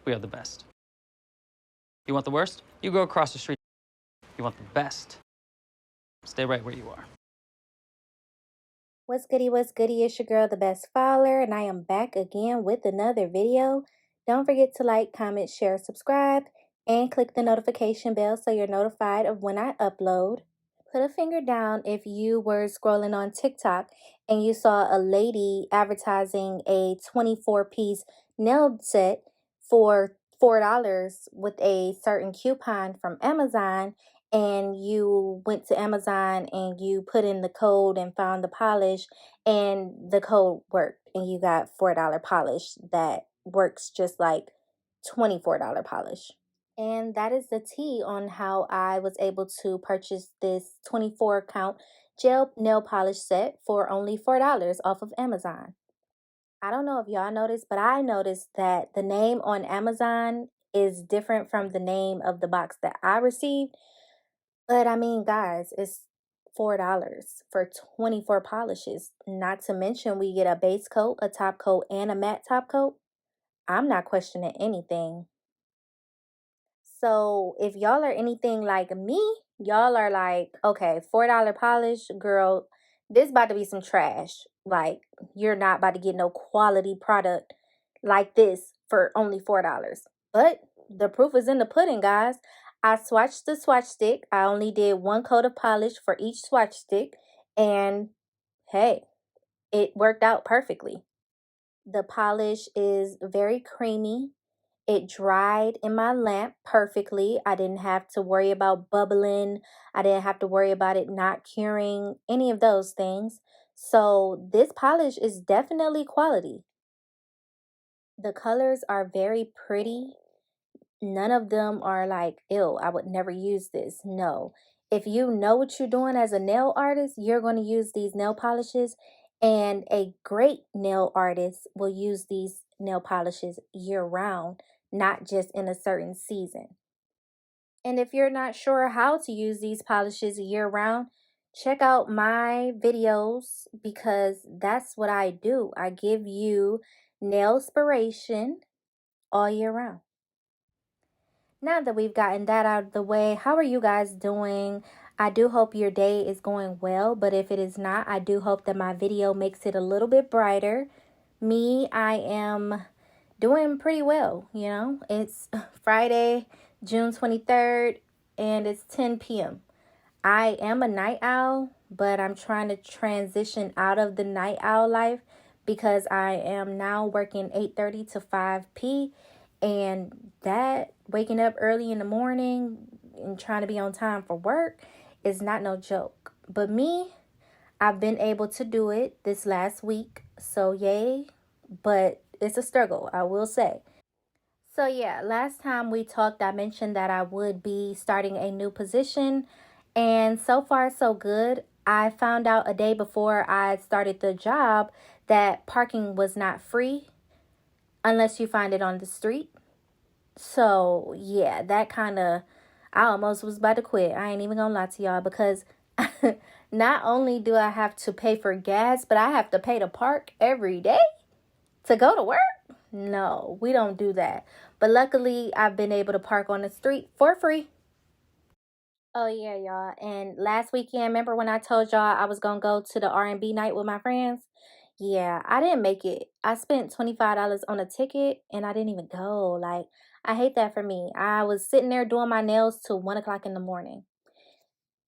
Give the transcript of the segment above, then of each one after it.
we are the best. You want the worst? You go across the street. You want the best? Stay right where you are. What's goody, it's your girl, the best fowler, and I am back again with another video. Don't forget to like, comment, share, subscribe, and click the notification bell so you're notified of when I upload. Put a finger down if you were scrolling on TikTok and you saw a lady advertising a 24-piece nail set for $4 with a certain coupon from Amazon, and you went to Amazon and you put in the code and found the polish, and the code worked and you got $4 polish that works just like $24 polish. And that is the tea on how I was able to purchase this 24 count gel nail polish set for only $4 off of Amazon. I don't know if y'all noticed, but I noticed that the name on Amazon is different from the name of the box that I received. But I mean, guys, it's $4 for 24 polishes. Not to mention we get a base coat, a top coat, and a matte top coat. I'm not questioning anything. So if y'all are anything like me, y'all are like, okay, $4 polish, girl, this about to be some trash. Like, you're not about to get no quality product like this for only $4. But the proof is in the pudding, guys. I swatched the swatch stick. I only did one coat of polish for each swatch stick. And hey, it worked out perfectly. The polish is very creamy. It dried in my lamp perfectly. I didn't have to worry about bubbling. I didn't have to worry about it not curing, any of those things. So this polish is definitely quality. The colors are very pretty. None of them are like, ew, I would never use this. No. If you know what you're doing as a nail artist, you're going to use these nail polishes. And a great nail artist will use these nail polishes year round, not just in a certain season. And if you're not sure how to use these polishes year round, check out my videos, because that's what I do. I give you nail inspiration all year round. Now that we've gotten that out of the way, how are you guys doing? I do hope your day is going well, but if it is not, I do hope that my video makes it a little bit brighter. Me, I am doing pretty well, you know. It's Friday, June 23rd, and it's 10 p.m. I am a night owl, but I'm trying to transition out of the night owl life because I am now working 8:30 to 5 p. And that waking up early in the morning and trying to be on time for work is not no joke. But me, I've been able to do it this last week. So yay. But it's a struggle, I will say. So yeah, last time we talked, I mentioned that I would be starting a new position. And so far, so good. I found out a day before I started the job that parking was not free unless you find it on the street. So yeah, that kind of, I almost was about to quit. I ain't even gonna lie to y'all, because not only do I have to pay for gas, but I have to pay to park every day to go to work. No, we don't do that. But luckily, I've been able to park on the street for free. Oh yeah, y'all. And last weekend, remember when I told y'all I was gonna go to the R&B night with my friends? Yeah, I didn't make it. I spent $25 on a ticket and I didn't even go. Like, I hate that for me. I was sitting there doing my nails till 1 o'clock in the morning.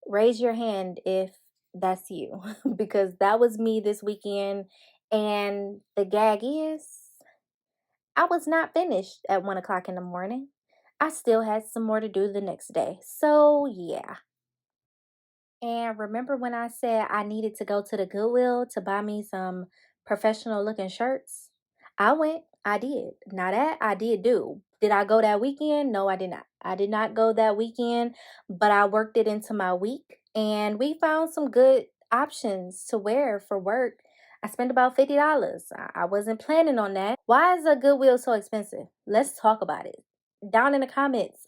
Raise your hand if that's you, because that was me this weekend. And the gag is, I was not finished at 1 o'clock in the morning. I still had some more to do the next day. So yeah. And remember when I said I needed to go to the Goodwill to buy me some professional looking shirts? I went. I did. Now that I did do. Did I go that weekend? No, I did not. I did not go that weekend, but I worked it into my week and we found some good options to wear for work. I spent about $50. I wasn't planning on that. Why is a Goodwill so expensive? Let's talk about it. Down in the comments.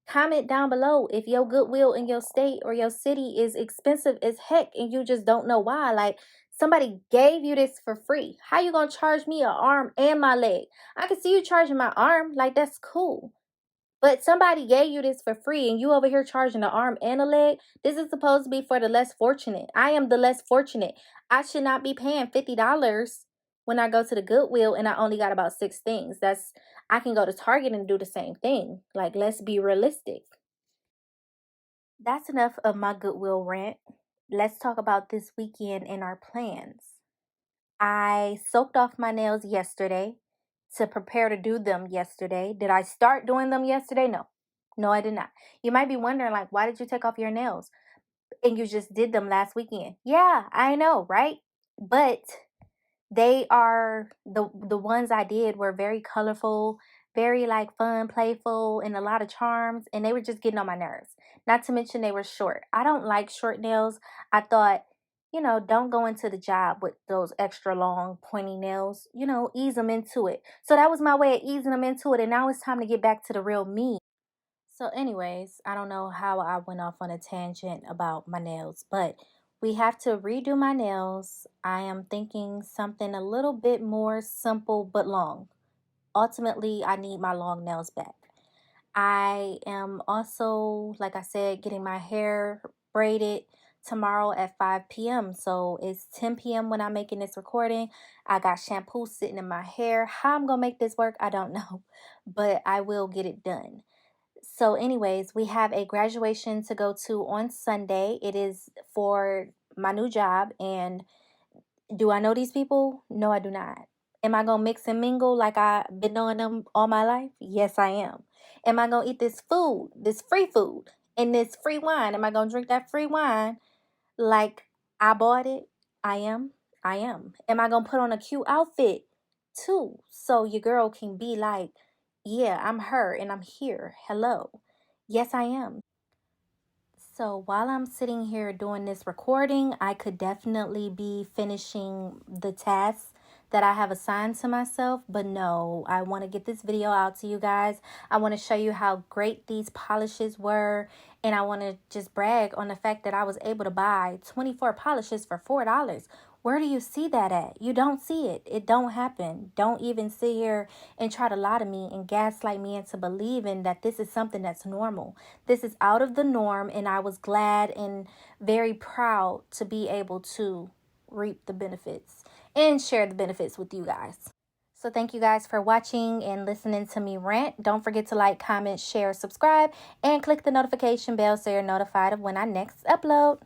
Comment down below if your Goodwill in your state or your city is expensive as heck and you just don't know why. Like, Somebody gave you this for free. How you gonna charge me an arm and my leg? I can see you charging my arm, like that's cool. But somebody gave you this for free and you over here charging an arm and a leg. This is supposed to be for the less fortunate. I am the less fortunate. I should not be paying $50 when I go to the Goodwill and I only got about 6 things. I can go to Target and do the same thing. Like, let's be realistic. That's enough of my Goodwill rant. Let's talk about this weekend and our plans. I soaked off my nails yesterday to prepare to do them yesterday. Did I start doing them yesterday? No. No, I did not. You might be wondering, like, why did you take off your nails? And you just did them last weekend. Yeah, I know, right? But they are the ones I did were very colorful, very like fun, playful, and a lot of charms, and they were just getting on my nerves. Not to mention they were short. I don't like short nails. I thought, don't go into the job with those extra long pointy nails. Ease them into it. So that was my way of easing them into it, and now it's time to get back to the real me. So anyways, I don't know how I went off on a tangent about my nails, but we have to redo my nails. I am thinking something a little bit more simple but long. Ultimately, I need my long nails back. I am also, like I said, getting my hair braided tomorrow at 5 p.m. So it's 10 p.m. when I'm making this recording. I got shampoo sitting in my hair. How I'm going to make this work, I don't know, but I will get it done. So anyways, we have a graduation to go to on Sunday. It is for my new job. And do I know these people? No, I do not. Am I going to mix and mingle like I've been knowing them all my life? Yes, I am. Am I going to eat this food, this free food, and this free wine? Am I going to drink that free wine like I bought it? I am. I am. Am I going to put on a cute outfit too? So your girl can be like, yeah, I'm her and I'm here. Hello. Yes, I am. So while I'm sitting here doing this recording, I could definitely be finishing the tasks that I have assigned to myself. But no, I want to get this video out to you guys. I want to show you how great these polishes were. And I want to just brag on the fact that I was able to buy 24 polishes for $4. Where do you see that at? You don't see it. It don't happen. Don't even sit here and try to lie to me and gaslight me into believing that this is something that's normal. This is out of the norm, and I was glad and very proud to be able to reap the benefits and share the benefits with you guys. So thank you guys for watching and listening to me rant. Don't forget to like, comment, share, subscribe, and click the notification bell so you're notified of when I next upload.